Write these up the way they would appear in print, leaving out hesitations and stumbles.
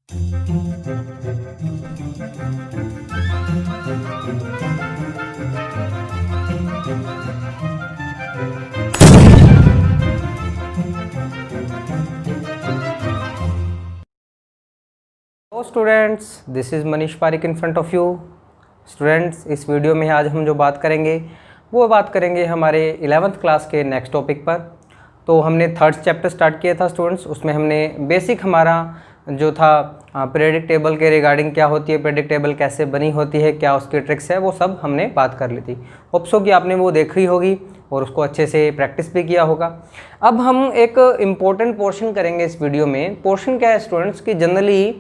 Students, this is Manish Pareek in front of you. Students, इस video में आज हम जो बात करेंगे वो बात करेंगे हमारे 11th क्लास के नेक्स्ट टॉपिक पर। तो हमने थर्ड चैप्टर स्टार्ट किया था स्टूडेंट्स, उसमें हमने बेसिक हमारा जो था पीरियडिक टेबल के रिगार्डिंग क्या होती है, पीरियडिक टेबल कैसे बनी होती है, क्या उसकी ट्रिक्स है, वो सब हमने बात कर ली थी। होप्सो कि आपने वो देखी होगी और उसको अच्छे से प्रैक्टिस भी किया होगा। अब हम एक इम्पोर्टेंट पोर्शन करेंगे इस वीडियो में। पोर्शन क्या है स्टूडेंट्स कि जनरली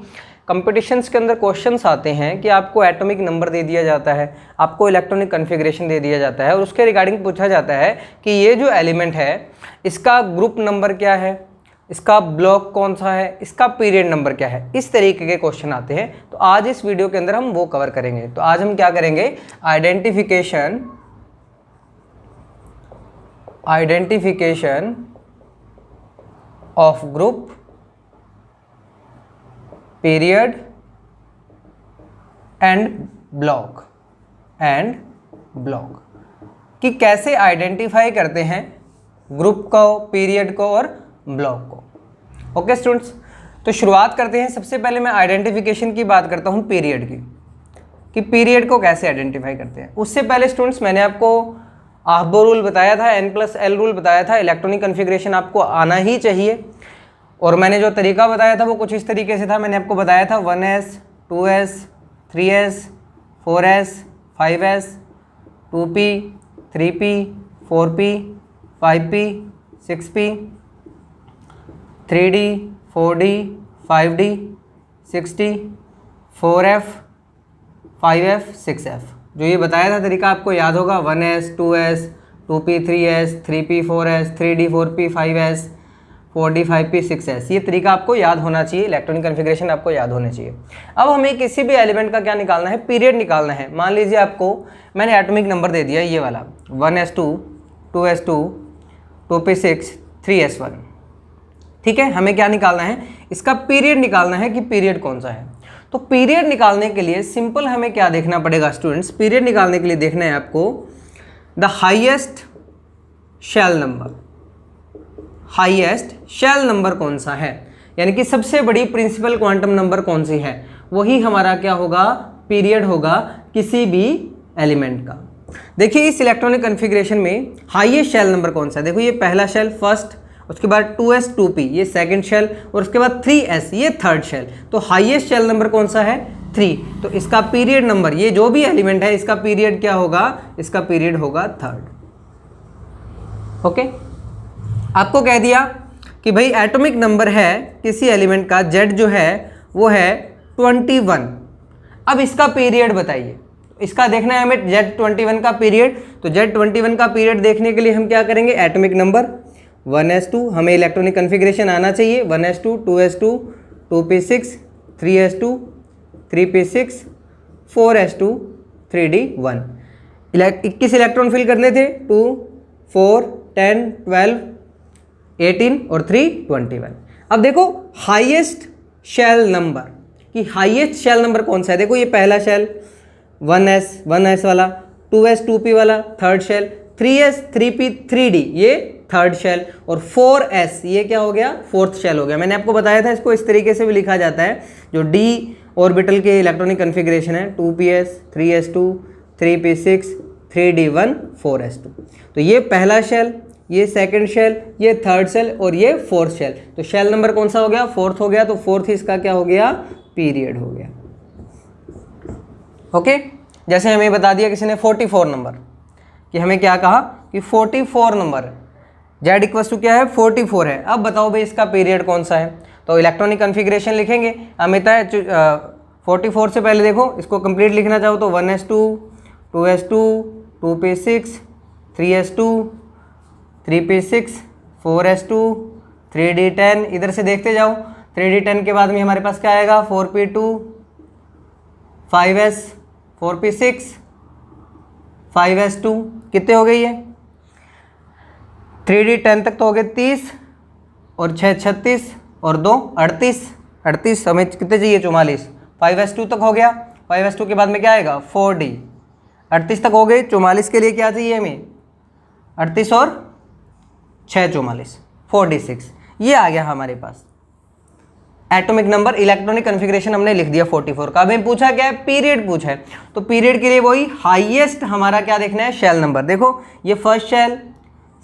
कंपटीशंस के अंदर क्वेश्चंस आते हैं कि आपको एटॉमिक नंबर दे दिया जाता है, आपको इलेक्ट्रॉनिक कन्फिग्रेशन दे दिया जाता है और उसके रिगार्डिंग पूछा जाता है कि ये जो एलिमेंट है इसका ग्रुप नंबर क्या है, इसका ब्लॉक कौन सा है, इसका पीरियड नंबर क्या है। इस तरीके के क्वेश्चन आते हैं। तो आज इस वीडियो के अंदर हम वो कवर करेंगे। तो आज हम क्या करेंगे, identification of group, period and block कि कैसे आइडेंटिफाई करते हैं ग्रुप को, पीरियड को और ब्लॉक को। ओके स्टूडेंट्स, तो शुरुआत करते हैं। सबसे पहले मैं आइडेंटिफिकेशन की बात करता हूं पीरियड की, कि पीरियड को कैसे आइडेंटिफाई करते हैं। उससे पहले स्टूडेंट्स मैंने आपको आहबो रूल बताया था, N+L रूल बताया था। इलेक्ट्रॉनिक कन्फिग्रेशन आपको आना ही चाहिए और मैंने जो तरीका बताया था वो कुछ इस तरीके से था। मैंने आपको बताया था 1s, 2s, 3s, 4s, 5s, 2p, 3p, 4p, 5p, 6p, 3d, 4d, 5d, 6d, 4f, 5f, 6f। जो ये बताया था तरीका आपको याद होगा, 1s, 2s, 2p, 3s, 3p, 4s, 3d, 4p, 5s, 4d, 5p, 6s। ये तरीका आपको याद होना चाहिए, इलेक्ट्रॉनिक कन्फिग्रेशन आपको याद होने चाहिए। अब हमें किसी भी एलिमेंट का क्या निकालना है, पीरियड निकालना है। मान लीजिए आपको मैंने एटॉमिक नंबर दे दिया ये वाला 1s2, 2s2, 2p6, 3s1। ठीक है, हमें क्या निकालना है, इसका पीरियड निकालना है कि पीरियड कौन सा है। तो पीरियड निकालने के लिए सिंपल हमें क्या देखना पड़ेगा स्टूडेंट्स, पीरियड निकालने के लिए देखना है आपको the highest shell number. Highest shell number कौन सा है, यानी कि सबसे बड़ी प्रिंसिपल क्वांटम नंबर कौन सी है, वही हमारा क्या होगा, पीरियड होगा किसी भी एलिमेंट का। देखिए इस इलेक्ट्रॉनिक कन्फिग्रेशन में हाईएस्ट शेल नंबर कौन सा है। देखो ये पहला शेल फर्स्ट, उसके बाद 2s, 2p ये सेकंड शेल और उसके बाद 3s ये थर्ड शेल। तो हाईएस्ट शेल नंबर कौन सा है, 3। तो इसका पीरियड नंबर, ये जो भी एलिमेंट है इसका पीरियड क्या होगा, इसका पीरियड होगा थर्ड। ओके, आपको कह दिया कि भाई एटॉमिक नंबर है किसी एलिमेंट का Z जो है वो है 21। अब इसका पीरियड बताइए, इसका देखना है हमें Z21 का पीरियड। तो Z21 का पीरियड देखने के लिए हम क्या करेंगे, एटॉमिक नंबर 1s2, हमें इलेक्ट्रॉनिक कन्फिग्रेशन आना चाहिए, 1s2, 2s2, 2p6, 3s2, 3p6, 4s2, 3d1। 21 electron fill करने थे, 2, 4, 10, 12, 18 और 3, 21। अब देखो हाईएस्ट शेल नंबर, कि हाईएस्ट शेल नंबर कौन सा है। देखो ये पहला शेल 1s वाला, 2s, 2p वाला third shell, 3s, 3p, 3d ये थर्ड शेल और 4s ये क्या हो गया, फोर्थ शेल हो गया। मैंने आपको बताया था इसको इस तरीके से भी लिखा जाता है। जो d ऑर्बिटल के इलेक्ट्रॉनिक कन्फिग्रेशन है 2ps, 3s2, 3p6, 3d1, 4s2। तो ये पहला शेल, ये सेकंड शेल, ये थर्ड शेल और ये फोर्थ शेल। तो शेल नंबर कौन सा हो गया, फोर्थ हो गया। तो फोर्थ इसका क्या हो गया, पीरियड हो गया। ओके, जैसे हमें बता दिया किसी ने 44 नंबर, कि हमें क्या कहा कि 44 नंबर Z इक्वल्स टू क्या है, 44 है। अब बताओ भाई इसका पीरियड कौन सा है। तो इलेक्ट्रॉनिक कन्फिग्रेशन लिखेंगे। हमें 44 से पहले देखो इसको कंप्लीट लिखना चाहो तो 1s2, 2s2, 2p6, 3s2, 3p6, 4s2, 3d10। इधर से देखते जाओ, 3d10 के बाद में हमारे पास क्या आएगा, 4p2, 5s, 4p6, 5s2। कितने हो गई है, 3d10 तक तो हो गए 30 और 6 36 और 2 38। 38 हमें कितने चाहिए 44, 5s2 तक हो गया, 5s2 के बाद में क्या आएगा 4d, 38 तक हो गए, 44 के लिए क्या चाहिए हमें 38 और 6 44, 4d6, ये आ गया हमारे पास एटॉमिक नंबर। इलेक्ट्रॉनिक कॉन्फ़िगरेशन हमने लिख दिया 44 का। अब हमें पूछा क्या है, पीरियड पूछा है, तो पीरियड के लिए वही हाईएस्ट हमारा क्या देखना है, शेल नंबर। देखो ये फर्स्ट शेल,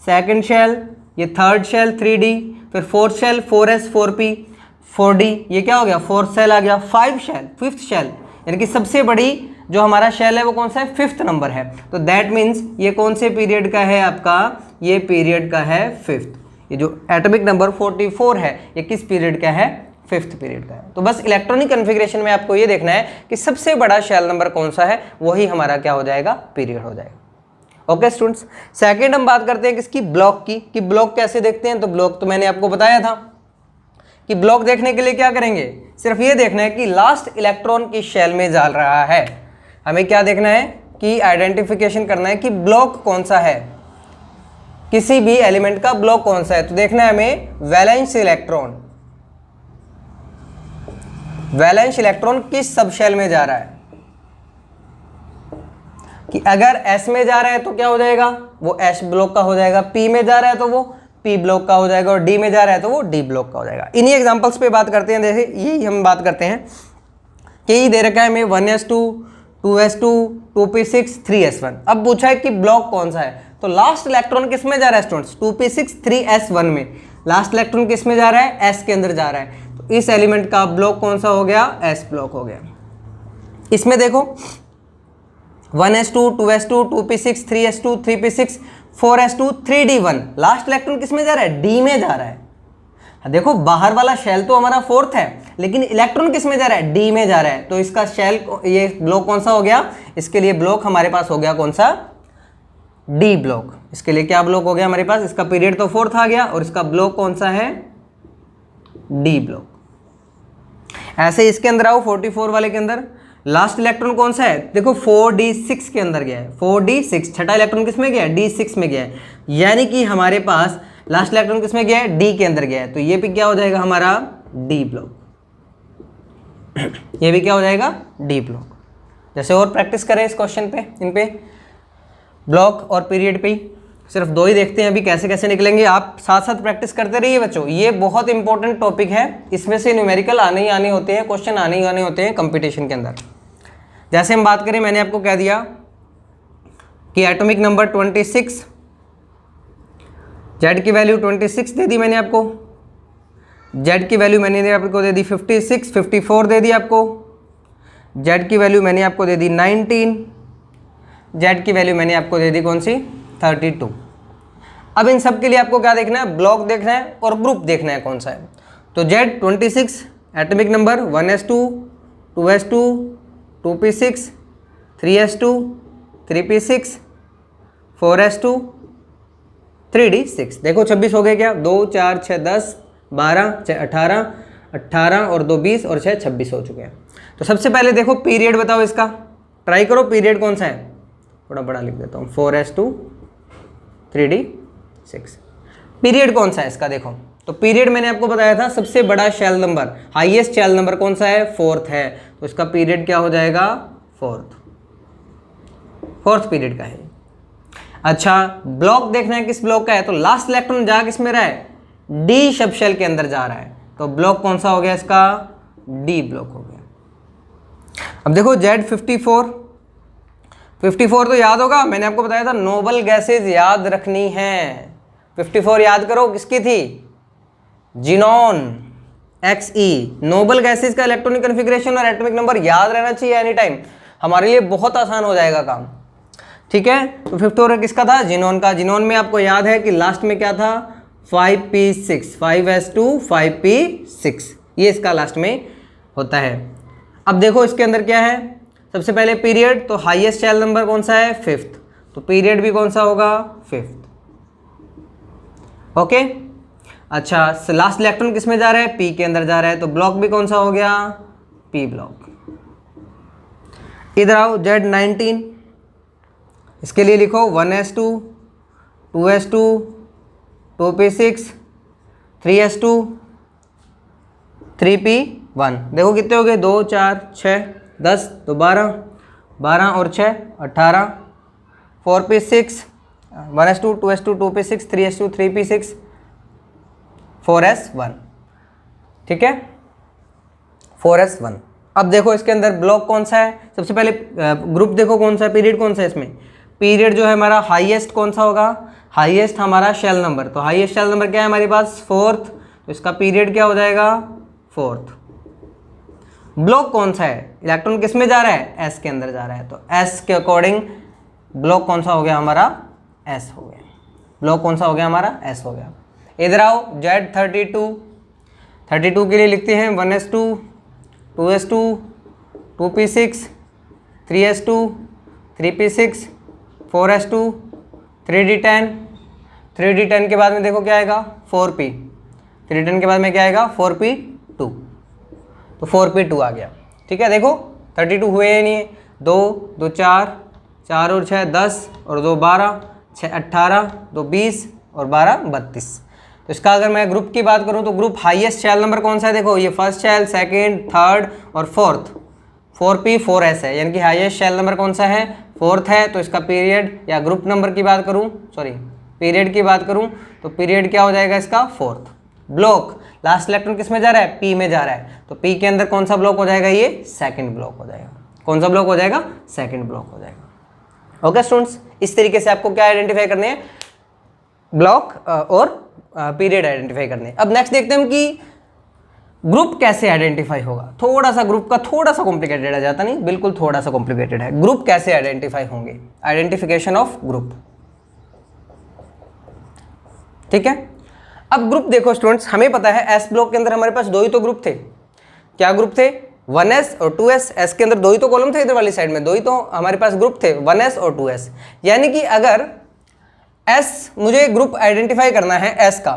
सेकंड शेल, ये थर्ड शेल 3d, फिर fourth shell 4s 4p 4d, ये क्या हो गया फोर्थ शेल आ गया, 5 शेल, फिफ्थ शेल, यानी कि सबसे बड़ी जो हमारा शेल है वो कौन सा है, 5th नंबर है। तो दैट मीन्स ये कौन से पीरियड का है आपका, ये पीरियड का है 5th। ये जो एटॉमिक नंबर 44 है ये किस पीरियड का है, 5th पीरियड का है। तो बस इलेक्ट्रॉनिक कॉन्फ़िगरेशन में आपको ये देखना है कि सबसे बड़ा शेल नंबर कौन सा है, वही हमारा क्या हो जाएगा, पीरियड हो जाएगा। ओके स्टूडेंट्स, सेकंड हम बात करते हैं किसकी, ब्लॉक की, कि ब्लॉक कैसे देखते हैं। तो ब्लॉक तो मैंने आपको बताया था कि ब्लॉक देखने के लिए क्या करेंगे, सिर्फ ये देखना है कि लास्ट इलेक्ट्रॉन की शेल में जा रहा है। हमें क्या देखना है कि आइडेंटिफिकेशन करना है कि ब्लॉक कौन सा है, किसी भी एलिमेंट का ब्लॉक कौन सा है। तो देखना है हमें वैलेंस इलेक्ट्रॉन, वैलेंस इलेक्ट्रॉन किस सब शेल में जा रहा है, कि अगर S में जा रहा है तो क्या हो जाएगा, वो S ब्लॉक का हो जाएगा, P में जा रहा है तो वो P ब्लॉक का हो जाएगा, और D में जा रहा है तो वो D ब्लॉक का हो जाएगा। इन्हीं एग्जांपल्स पे बात करते हैं। जैसे यही हम बात करते हैं कि ये दे रखा है हमें 1s2 2s2 2p6 3s1। अब पूछा है कि ब्लॉक कौन सा है, तो लास्ट इलेक्ट्रॉन किस में जा रहा है स्टूडेंट्स, 2p6 3s1 में लास्ट इलेक्ट्रॉन किस में जा रहा है, S के अंदर जा रहा है। तो इस एलिमेंट का ब्लॉक कौन सा हो गया, S ब्लॉक हो गया। इसमें देखो 1s2 2s2 2p6 3s2 3p6 4s2 3d1, last electron किस में जा रहा है, D में जा रहा है। देखो बाहर वाला शेल तो हमारा 4th है, लेकिन इलेक्ट्रॉन किस में जा रहा है, D में जा रहा है। तो इसका शेल, ये ब्लॉक कौन सा हो गया, इसके लिए ब्लॉक हमारे पास हो गया कौन सा, D ब्लॉक। इसके लिए क्या ब्लॉक हो गया हमारे पास, इसका पीरियड तो 4th आ गया और इसका ब्लॉक कौन सा है, D ब्लॉक। ऐसे इसके अंदर आओ 44 वाले के अंदर, लास्ट इलेक्ट्रॉन कौन सा है, देखो 4d6 के अंदर गया है, 4d6, छठा इलेक्ट्रॉन किस में गया है, D6 में गया है, यानी कि हमारे पास लास्ट इलेक्ट्रॉन किस में गया है, D के अंदर गया है। तो ये भी क्या हो जाएगा हमारा D ब्लॉक, ये भी क्या हो जाएगा D ब्लॉक। जैसे और प्रैक्टिस करें इस क्वेश्चन पे, इन पे ब्लॉक और पीरियड पे सिर्फ 2 ही देखते हैं अभी कैसे कैसे निकलेंगे। आप साथ साथ प्रैक्टिस करते रहिए बच्चों, ये बहुत इंपॉर्टेंट टॉपिक है, इसमें से न्यूमेरिकल आने ही आने होते हैं, क्वेश्चन आने ही आने होते हैं कंपटीशन के अंदर। जैसे हम बात करें, मैंने आपको कह दिया कि एटॉमिक नंबर 26, जेड की वैल्यू 26 दे दी मैंने आपको, जेड की वैल्यू मैंने आपको दे दी 56, 54 दे दी आपको, जेड की वैल्यू मैंने आपको दे दी 19, जेड की वैल्यू मैंने आपको दे दी कौन सी 32। अब इन सब के लिए आपको क्या देखना है, ब्लॉक देखना है और ग्रुप देखना है कौन सा है। तो Z 26 atomic number 1s2 2s2 2p6 3s2 3p6 4s2 3d6। देखो 26 हो गए क्या, 2 4 6 10 12 6 18 18 और 2 20 और 6 26 हो चुके हैं। तो सबसे पहले देखो पीरियड बताओ इसका, ट्राई करो पीरियड कौन सा है, थोड़ा बड़ा लिख देता हूँ, 4s2 3d6 पीरियड कौन सा है इसका। देखो तो पीरियड मैंने आपको बताया था सबसे बड़ा shell number, highest shell number कौन सा है, 4th है, तो इसका पीरियड क्या हो जाएगा 4th पीरियड का है। अच्छा ब्लॉक देखना है किस ब्लॉक का है, तो लास्ट इलेक्ट्रॉन जा किस में रहा है, डी सब शेल के अंदर जा रहा है, तो ब्लॉक कौन सा हो गया इसका, डी ब्लॉक हो गया। अब देखो जेड 54 तो याद होगा, मैंने आपको बताया था नोबल गैसेज याद रखनी है। 54 याद करो किसकी थी, जिनॉन Xe। नोबल गैसेज का इलेक्ट्रॉनिक कॉन्फ़िगरेशन और एटॉमिक नंबर याद रहना चाहिए एनी टाइम, हमारे लिए बहुत आसान हो जाएगा काम, ठीक है। तो 54 किसका था, जिनॉन का। जिनॉन में आपको याद है कि लास्ट में क्या था 5p6, 5s2 5p6, ये इसका लास्ट में होता है। अब देखो इसके अंदर क्या है, सबसे पहले पीरियड, तो हाईएस्ट शेल नंबर कौन सा है 5th, तो पीरियड भी कौन सा होगा 5th। ओके अच्छा लास्ट इलेक्ट्रॉन किस में जा रहा है, पी के अंदर जा रहा है, तो ब्लॉक भी कौन सा हो गया, पी ब्लॉक। इधर आओ Z19, इसके लिए लिखो 1s2 2s2 2p6 3s2 3p6 1। देखो कितने हो गए, 2 4 6 10 तो 12, 12 और 6 18, 4p6, 1s2 2s2 2p6 3s2 3p6 4s1, ठीक है 4s1। अब देखो इसके अंदर ब्लॉक कौन सा है, सबसे पहले ग्रुप देखो कौन सा है, पीरियड कौन सा है इसमें, पीरियड जो है हमारा हाईएस्ट कौन सा होगा, हाईएस्ट हमारा शेल नंबर, तो हाईएस्ट शेल नंबर क्या है हमारे पास 4th, तो इसका पीरियड क्या हो जाएगा 4th। ब्लॉक कौन सा है, इलेक्ट्रॉन किस में जा रहा है, एस के अंदर जा रहा है, तो एस के अकॉर्डिंग ब्लॉक कौन सा हो गया हमारा, एस हो गया, ब्लॉक कौन सा हो गया हमारा, एस हो गया। इधर आओ Z32, 32 के लिए लिखते हैं 1s2 2s2 2p6 3s2 3p6 4s2 3d10, 3d10 के बाद में देखो क्या आएगा 4p, 3d10 के बाद में क्या आएगा 4p2, तो 4p2 आ गया, ठीक है। देखो 32 हुए ही नहीं है, 2 2 4 4 और 6 10 और 2 12 6 18 2 20 और 12 32। तो इसका अगर मैं ग्रुप की बात करूं तो ग्रुप हाईएस्ट शेल नंबर कौन सा है, देखो ये फर्स्ट शेल, सेकंड, थर्ड और फोर्थ, 4p4s है, यानी कि हाईएस्ट शेल नंबर कौन सा है 4th है। तो इसका पीरियड या ग्रुप नंबर की बात करूं, सॉरी पीरियड की बात करूं तो पीरियड क्या हो जाएगा इसका 4th। ब्लॉक लास्ट इलेक्ट्रॉन किस में जा रहा है, p में जा रहा है, तो p के अंदर कौन सा ब्लॉक हो जाएगा, ये सेकंड ब्लॉक हो जाएगा, कौन सा ब्लॉक हो जाएगा, सेकंड ब्लॉक हो जाएगा। ओके स्टूडेंट्स, इस तरीके से आपको क्या आइडेंटिफाई करने हैं, ब्लॉक और पीरियड आइडेंटिफाई करने। अब नेक्स्ट देखते हैं हम कि ग्रुप कैसे आइडेंटिफाई होगा। थोड़ा सा ग्रुप का थोड़ा सा कॉम्प्लिकेटेड है, जाता नहीं, बिल्कुल थोड़ा सा कॉम्प्लिकेटेड है। ग्रुप कैसे आइडेंटिफाई होंगे, आइडेंटिफिकेशन ऑफ ग्रुप, ठीक है। अब ग्रुप देखो स्टूडेंट्स, हमें पता है एस ब्लॉक के अंदर हमारे पास दो ही तो ग्रुप थे, क्या ग्रुप थे 1s और 2s, एस के अंदर दो ही तो कॉलम थे, इधर वाली साइड में दो ही तो हमारे पास ग्रुप थे 1s और 2s। यानी कि अगर S मुझे ग्रुप आइडेंटिफाई करना है S का,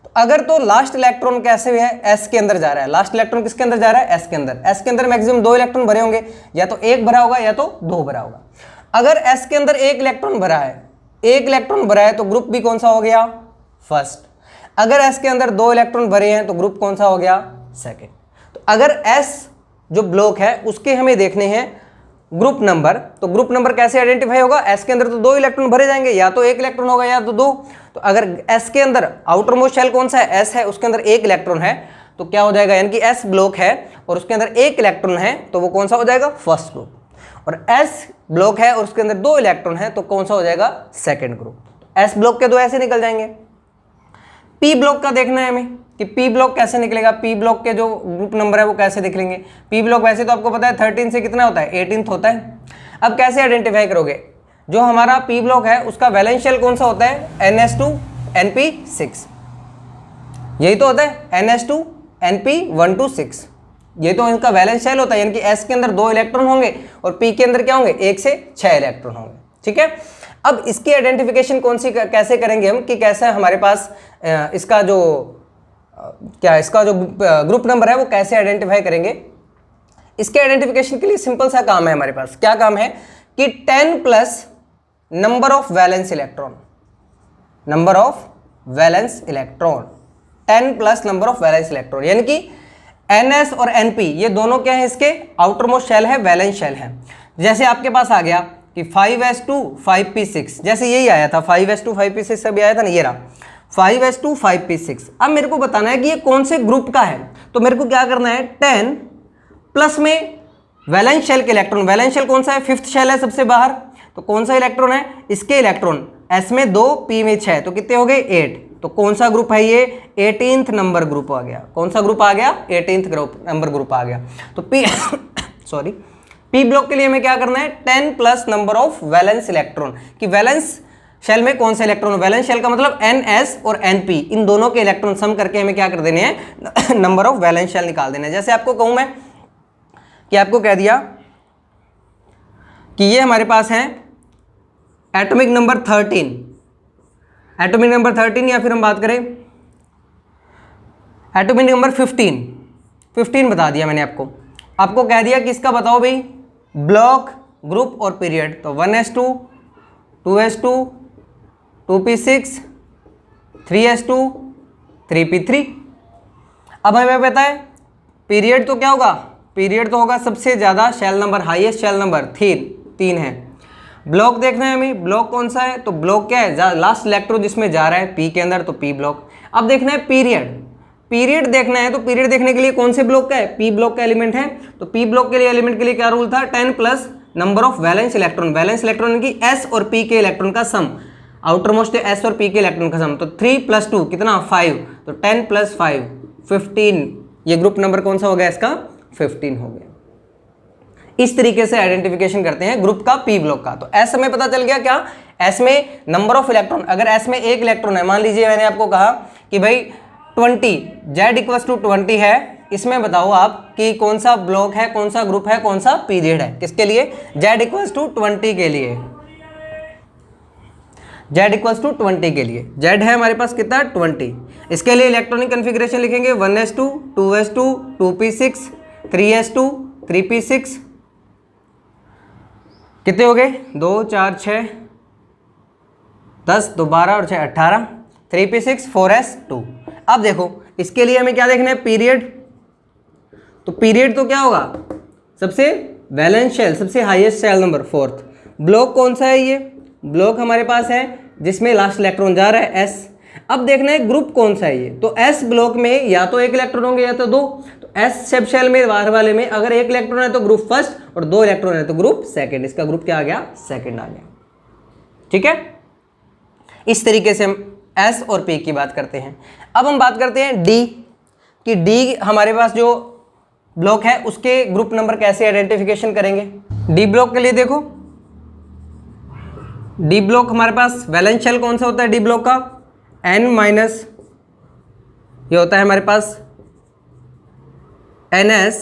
तो अगर तो लास्ट इलेक्ट्रॉन कैसे है S के अंदर जा रहा है, लास्ट इलेक्ट्रॉन किसके अंदर जा रहा है, S के अंदर। S के अंदर मैक्सिमम 2 इलेक्ट्रॉन भरे होंगे, या तो 1 भरा होगा या तो 2 भरा होगा। अगर S के अंदर 1 इलेक्ट्रॉन भरा है, 1 इलेक्ट्रॉन भरा है तो ग्रुप भी कौन सा हो गया, फर्स्ट। अगर S के अंदर 2 इलेक्ट्रॉन भरे हैं तो ग्रुप कौन सा हो गया, सेकेंड। तो अगर S जो ब्लॉक है उसके हमें देखने हैं ग्रुप नंबर, तो ग्रुप नंबर कैसे आइडेंटिफाई होगा, एस के अंदर तो 2 इलेक्ट्रॉन भरे जाएंगे, या तो 1 इलेक्ट्रॉन होगा या तो 2। तो अगर एस के अंदर आउटर मोस्ट शेल कौन सा है, एस है, उसके अंदर 1 इलेक्ट्रॉन है, तो क्या हो जाएगा, यानी कि एस ब्लॉक है और उसके अंदर 1 इलेक्ट्रॉन है, तो वो कौन सा हो जाएगा, फर्स्ट ग्रुप। और एस ब्लॉक है और उसके अंदर 2 इलेक्ट्रॉन है, तो कौन सा हो जाएगा, सेकेंड ग्रुप। एस ब्लॉक के 2 ऐसे निकल जाएंगे। पी ब्लॉक का देखना है हमें कि पी ब्लॉक कैसे निकलेगा, पी ब्लॉक के जो ग्रुप नंबर है वो कैसे देख लेंगे। पी ब्लॉक वैसे तो आपको पता है 13 से कितना होता है, 18th होता है। अब कैसे आइडेंटिफाई करोगे, जो हमारा पी ब्लॉक है उसका वैलेंस शेल कौन सा होता है, NS2 NP6, यही तो होता है NS2 NP126, ये तो इनका वैलेंस शेल होता है। यानी कि S के अंदर 2 इलेक्ट्रॉन होंगे और P के अंदर क्या होंगे, 1 से 6 इलेक्ट्रॉन होंगे, ठीक है। अब इसकी आइडेंटिफिकेशन कौन सी कैसे करेंगे हम, कि कैसे हमारे पास इसका जो इसका जो ग्रुप नंबर है वो कैसे आइडेंटिफाई करेंगे। इसके आइडेंटिफिकेशन के लिए सिंपल सा काम है हमारे पास, क्या काम है कि 10 plus number of valence electron, number of valence electron, 10 plus number of valence electron, यानी कि NS और NP ये दोनों क्या है, इसके आउटर मोस्ट शेल है, वैलेंस शेल है। जैसे आपके पास आ गया कि 5s2 5p6, जैसे यही आया था 5s2 5p6 सभी आया था ना, ये रहा 5s2 5p6। अब मेरे को बताना है कि ये कौन से ग्रुप का है, तो मेरे को क्या करना है, 10 प्लस में वैलेंस शेल के इलेक्ट्रॉन, वैलेंस शेल कौन सा है, 5th शेल है सबसे बाहर, तो कौन सा इलेक्ट्रॉन है, इसके इलेक्ट्रॉन S में 2 P में 6, तो कितने हो गए 8। तो कौन सा ग्रुप है ये, 18th नंबर ग्रुप आ गया। कौन सा ग्रुप आ गया, 18th नंबर ग्रुप आ गया। तो P ब्लॉक के लिए हमें क्या करना है, 10 plus number of valence electron, कि वैलेंस शेल में कौन सा इलेक्ट्रॉन, वैलेंस शेल का मतलब NS और NP, इन दोनों के इलेक्ट्रॉन सम करके हमें क्या कर देने हैं, नंबर ऑफ वैलेंस शेल निकाल देने हैं। जैसे आपको कहूं मैं कि आपको कह दिया कि ये हमारे पास है एटॉमिक नंबर 13, एटॉमिक नंबर 13, या फिर हम बात करें एटॉमिक नंबर 15 बता दिया मैंने आपको कह दिया कि इसका बताओ भाई ब्लॉक, ग्रुप और पीरियड। तो 1s2 2s2 2p6 3s2 3p3। अब हमें पता है पीरियड तो क्या होगा, पीरियड तो होगा सबसे ज़्यादा shell number, highest shell number 3 है। ब्लॉक देखना है हमें, ब्लॉक कौन सा है, तो ब्लॉक क्या है, लास्ट इलेक्ट्रॉन जिसमें जा रहा है पी के अंदर, तो पी ब्लॉक। अब देखना है पीरियड, पीरियड देखना है, तो पीरियड देखने के लिए कौन से ब्लॉक का है, पी ब्लॉक का एलिमेंट है। तो पी ब्लॉक के लिए एलिमेंट के लिए क्या रूल था, 10 plus number of valence electron, valence electron की एस और पी के इलेक्ट्रॉन का सम, आउटर मोस्ट एस और पी के इलेक्ट्रॉन का सम, तो 3 + 2 कितना 5, तो 10 + 5 15, ये ग्रुप नंबर कौन सा हो गया इसका, 15 हो गया। इस तरीके से आइडेंटिफिकेशन करते हैं ग्रुप का पी ब्लॉक का। तो एस हमें पता चल गया क्या, एस में नंबर ऑफ इलेक्ट्रॉन, अगर एस में एक इलेक्ट्रॉन है, मान लीजिए मैंने आपको कहा कि भाई 20, Z = 20 है, इसमें बताओ आप कि कौन सा ब्लॉक है, कौन सा ग्रुप है, कौन सा पीरियड है, किसके लिए, Z = 20 के लिए, Z = 20 के लिए, Z है हमारे पास कितना 20, इसके लिए इलेक्ट्रॉनिक कन्फिग्रेशन लिखेंगे 1s2 2s2 2p6 3s2 3p6, कितने हो गए 2 4 6 10 2 12 और 6 18, 3p6 4s2। अब देखो इसके लिए हमें क्या देखना है, पीरियड, तो पीरियड तो क्या होगा, सबसे वैलेंस शेल, सबसे highest shell number 4th। Block कौन सा है, ये ब्लॉक हमारे पास है जिसमें लास्ट इलेक्ट्रॉन जा रहा है s। अब देखना है ग्रुप कौन सा है ये, तो s ब्लॉक में या तो एक इलेक्ट्रॉन होंगे या तो दो, तो s सब शेल में बाहर वाले में अगर एक इलेक्ट्रॉन है तो ग्रुप फर्स्ट और 2 इलेक्ट्रॉन है तो ग्रुप सेकंड, इसका ग्रुप क्या आ गया, सेकंड आ गया। ठीक है, इस तरीके से हम S और P की बात करते हैं। अब हम बात करते हैं D कि D हमारे पास जो ब्लॉक है उसके ग्रुप नंबर कैसे आइडेंटिफिकेशन करेंगे। D ब्लॉक के लिए देखो, D ब्लॉक हमारे पास वैलेंस शेल कौन सा होता है, D ब्लॉक का N-, ये होता है हमारे पास NS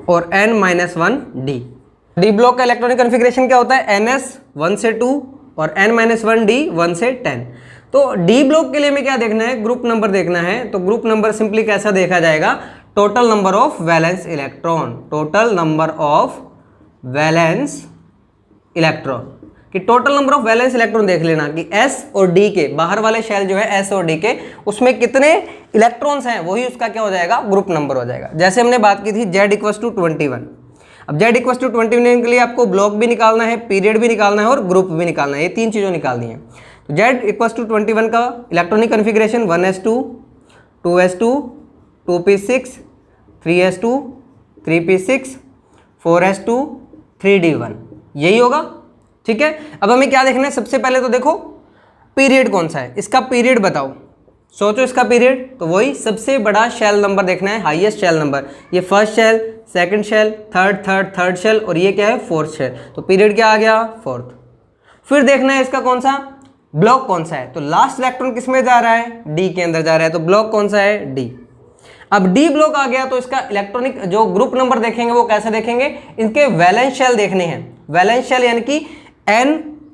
और N-1D। D ब्लॉक का इलेक्ट्रॉनिक कॉन्फ़िगरेशन क्या होता है, NS 1 से 2 और N-1D 1 से 10। तो D ब्लॉक के लिए हमें क्या देखना है, ग्रुप नंबर देखना है। तो ग्रुप नंबर सिंपली कैसा देखा जाएगा, total number of valence electron, total number of valence electron, कि total number of valence electron देख लेना कि S और D के बाहर वाले शेल जो है S और D के, उसमें कितने इलेक्ट्रॉन्स हैं, वही उसका क्या हो जाएगा, ग्रुप नंबर हो जाएगा। जैसे हमने बात की थी Z = 21, अब Z = 21 के लिए आपको ब्लॉक भी निकालना है, पीरियड भी निकालना है और ग्रुप भी निकालना है, ये 3 चीज़ों निकालनी है। तो Z = 21 का electronic configuration 1s2 2s2 2p6 3s2 3p6 4s2 3d1, यही होगा। ठीक है, अब हमें क्या देखना है, सबसे पहले तो देखो पीरियड कौन सा है, इसका पीरियड बताओ, सोचो इसका पीरियड, तो वही सबसे बड़ा शेल नंबर देखना है, हाईएस्ट शेल नंबर, ये first shell, second shell, third shell और ये क्या है, फोर्थ शेल, तो पीरियड क्या आ गया, 4th। फिर देखना है इसका कौन सा ब्लॉक कौन सा है, तो लास्ट इलेक्ट्रॉन किस में जा रहा है, डी के अंदर जा रहा है, तो ब्लॉक कौन सा है, डी। अब डी ब्लॉक आ गया तो इसका इलेक्ट्रॉनिक जो ग्रुप नंबर देखेंगे वो कैसे देखेंगे, इनके वैलेंस शेल देखने हैं, वैलेंस शेल यानी कि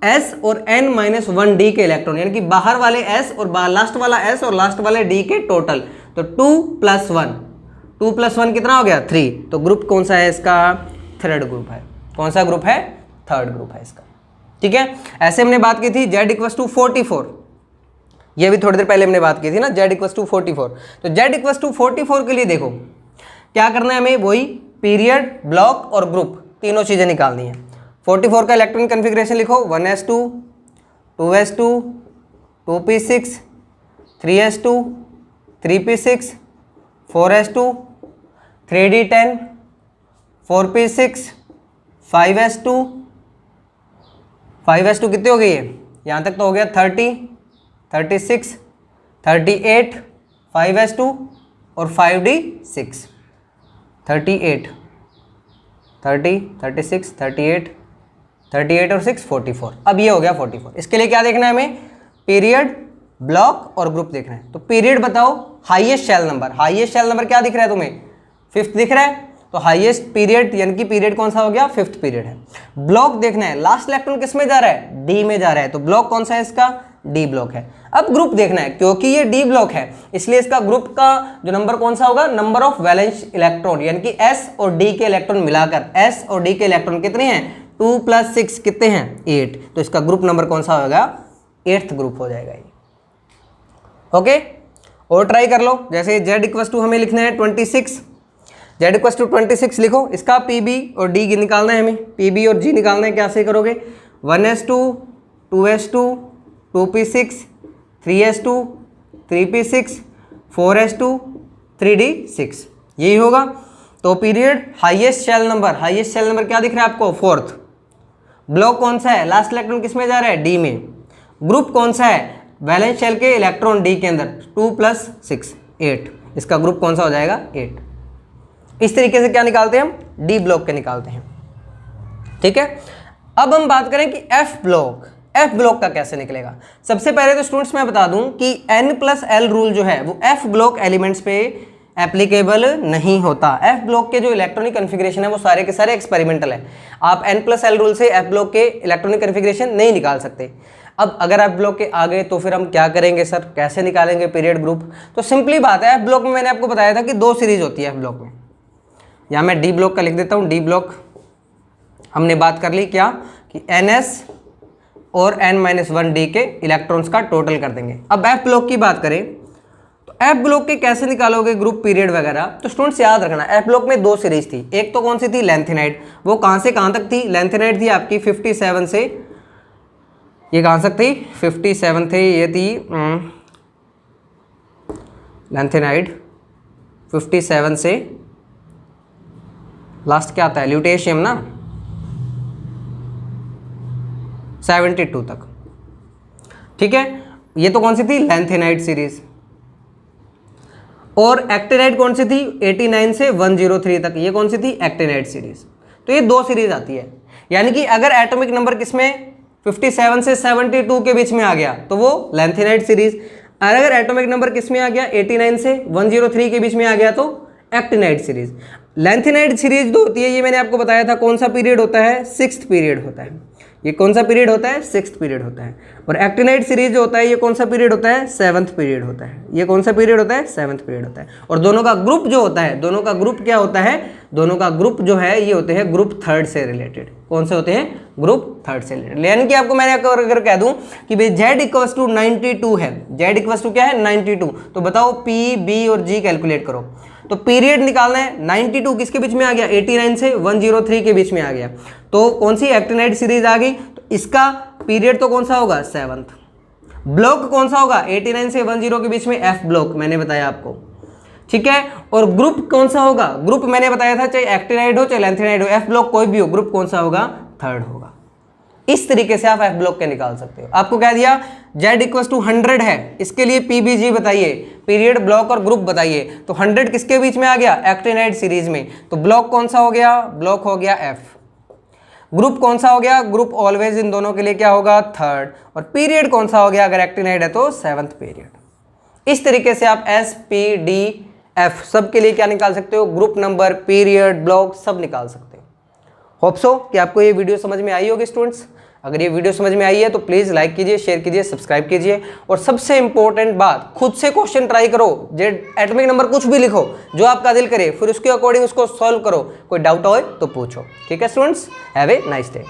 S और N-1D के इलेक्ट्रॉन, यानी कि बाहर वाले S और लास्ट वाला S और लास्ट वाले D के टोटल, तो 2 + 1 कितना हो गया, 3। तो ग्रुप कौन सा है इसका, 3rd ग्रुप है। कौन सा ग्रुप है, 3rd ग्रुप है इसका। ठीक है, ऐसे हमने बात की थी Z = 44, ये भी थोड़ी देर पहले हमने बात की थी ना, Z = 44। तो Z = 44 के लिए देखो क्या करना है हमें, वही पीरियड, ब्लॉक और ग्रुप, तीनों चीज़ें निकालनी है। 44 का इलेक्ट्रॉनिक कन्फिग्रेशन लिखो 1s2 2s2 2p6 3s2 3p6 4s2 3d10 4p6 5s2 कितने हो गई है, यहाँ तक तो हो गया 30 36 38 5s2 और 5d6 38 30 36 38 और 6 44। अब ये हो गया 44। इसके लिए क्या देखना है हमें, पीरियड, ब्लॉक और ग्रुप देखना है। तो पीरियड बताओ, highest shell number, highest shell number क्या दिख रहा है तुम्हें, 5th दिख रहा है, तो हाईएस्ट पीरियड यानी कि पीरियड कौन सा हो गया, 5th पीरियड है। ब्लॉक देखना है, लास्ट इलेक्ट्रॉन किस में जा रहा है, डी में जा रहा है, तो ब्लॉक कौन सा है इसका, डी ब्लॉक है। अब ग्रुप देखना है, क्योंकि ये डी ब्लॉक है इसलिए इसका ग्रुप का जो नंबर कौन सा होगा, नंबर ऑफ वैलेंस इलेक्ट्रॉन, यानी कि एस और डी के इलेक्ट्रॉन मिलाकर, एस और डी के इलेक्ट्रॉन कितने हैं, 2 + 6 कितने हैं, 8। तो इसका ग्रुप नंबर कौन सा होगा, 8th ग्रुप हो जाएगा ये। ओके, और ट्राई कर लो। जैसे z इक्वस टू हमें लिखना है 26, z इक्वस टू 26 लिखो, इसका पी बी और डी निकालना है, हमें पी बी और जी निकालना है। कैसे करोगे? 1s2 2s2 2p6 3s2 3p6 4s2 3d6, यही होगा। तो पीरियड हाईएस्ट शेल नंबर क्या दिख रहा है आपको? 4th। ब्लॉक कौन सा है? लास्ट इलेक्ट्रॉन किस में जा रहा है? डी में। ग्रुप कौन सा है? वैलेंस शेल के इलेक्ट्रॉन डी के अंदर 2 + 6 8, इसका ग्रुप कौन सा हो जाएगा? 8। इस तरीके से क्या निकालते हैं हम? डी ब्लॉक के निकालते हैं। ठीक है, अब हम बात करें कि एफ ब्लॉक का कैसे निकलेगा। सबसे पहले तो स्टूडेंट्स मैं बता दूं कि n+l रूल जो है वो एफ ब्लॉक एलिमेंट्स पे एप्लीकेबल नहीं होता। एफ ब्लॉक के जो इलेक्ट्रॉनिक कन्फिग्रेशन है वो सारे के सारे एक्सपेरिमेंटल है। आप n+l रूल से एफ ब्लॉक के इलेक्ट्रॉनिक कन्फिग्रेशन नहीं निकाल सकते। अब अगर एफ ब्लॉक के आ गए तो फिर हम क्या करेंगे सर, कैसे निकालेंगे पीरियड ग्रुप? तो सिंपली बात है, एफ ब्लॉक में मैंने आपको बताया था कि 2 सीरीज होती है एफ ब्लॉक में। या मैं डी ब्लॉक का लिख देता हूँ। डी ब्लॉक हमने बात कर ली क्या कि ns और n-1d के इलेक्ट्रॉन्स का टोटल कर देंगे। अब एफ ब्लॉक की बात करें तो एफ ब्लॉक के कैसे निकालोगे ग्रुप पीरियड वगैरह? तो स्टूडेंट्स याद रखना, एफ ब्लॉक में 2 सीरीज थी। एक तो कौन सी थी? लेंथेनाइड। वो कहाँ से कहाँ तक थी? लेंथेनाइड थी आपकी 57 से, ये कहाँ तक थी? 57 थे, ये थी लेंथेनाइड 57 से लास्ट क्या आता है? ल्यूटेशियम ना, 72 तक। ठीक है, ये तो कौन सी थी? Lanthanide series. और एक्टिनाइड कौन सी थी? 89 से 103 तक, ये कौन सी थी? Actinide series. तो ये 2 सीरीज आती है। यानी कि अगर एटॉमिक नंबर किसमें 57 से 72 के बीच में आ गया तो वो लेंथेनाइड सीरीज। और अगर एटॉमिक नंबर किसमें आ गया? 89 से 103 के बीच में आ गया तो एक्टिनाइड सीरीज। लेंथेनाइड सीरीज जो होती है ये मैंने आपको बताया था कौन सा पीरियड होता है? 6th पीरियड होता है। ये कौन सा पीरियड होता है? 6th पीरियड होता है। और एक्टिनाइड सीरीज जो होता है ये कौन सा पीरियड होता है? 7th पीरियड होता है। ये कौन सा पीरियड होता है? 7th पीरियड होता है। और दोनों का ग्रुप जो होता है, दोनों का ग्रुप क्या होता है? दोनों का ग्रुप जो है ये होते हैं ग्रुप 3rd से रिलेटेड। कौन से होते हैं? ग्रुप 3rd से रिलेटेड। यानी कि आपको मैंने अगर कह दूं कि भाई z इक्वल्स टू 92 है, z इक्वल्स टू क्या है? 92, तो बताओ p, b और g कैलकुलेट करो। तो पीरियड निकालना है। 92 किसके बीच में आ गया? 89 से 103 के बीच में आ गया। तो कौन सी? एक्टिनाइड सीरीज आ गई। तो इसका पीरियड तो कौन सा होगा? 7th। ब्लॉक कौन सा होगा? 89 से 10 के बीच में एफ ब्लॉक मैंने बताया आपको। ठीक है, और ग्रुप कौन सा होगा? ग्रुप मैंने बताया था चाहे एक्टिनाइड हो चाहे लेंथेनाइड हो, एफ ब्लॉक कोई भी हो, ग्रुप कौन सा होगा? 3rd होगा। इस तरीके से आप एफ ब्लॉक के निकाल सकते हो। आपको कह दिया z इक्वल्स टू 100 है, इसके लिए PBG बताइए, पीरियड ब्लॉक और ग्रुप बताइए। तो 100 किसके बीच में आ गया? एक्टिनाइड सीरीज में। तो ब्लॉक कौन सा हो गया? ब्लॉक हो गया F। ग्रुप कौन सा हो गया? ग्रुप ऑलवेज इन दोनों के लिए क्या होगा? 3rd। और पीरियड कौन सा हो गया? अगर एक्टिनाइड है तो 7th पीरियड। इस तरीके से आप S, P, D, F सब के लिए क्या निकाल सकते हो? ग्रुप नंबर, पीरियड, ब्लॉक सब निकाल सकते हो। होप सो कि आपको ये वीडियो समझ में आई होगी स्टूडेंट्स। अगर ये वीडियो समझ में आई है तो प्लीज़ लाइक कीजिए, शेयर कीजिए, सब्सक्राइब कीजिए। और सबसे इंपॉर्टेंट बात, खुद से क्वेश्चन ट्राई करो। एटॉमिक नंबर कुछ भी लिखो जो आपका दिल करे, फिर उसके अकॉर्डिंग उसको सॉल्व करो। कोई डाउट हो तो पूछो। ठीक है students, have a nice day.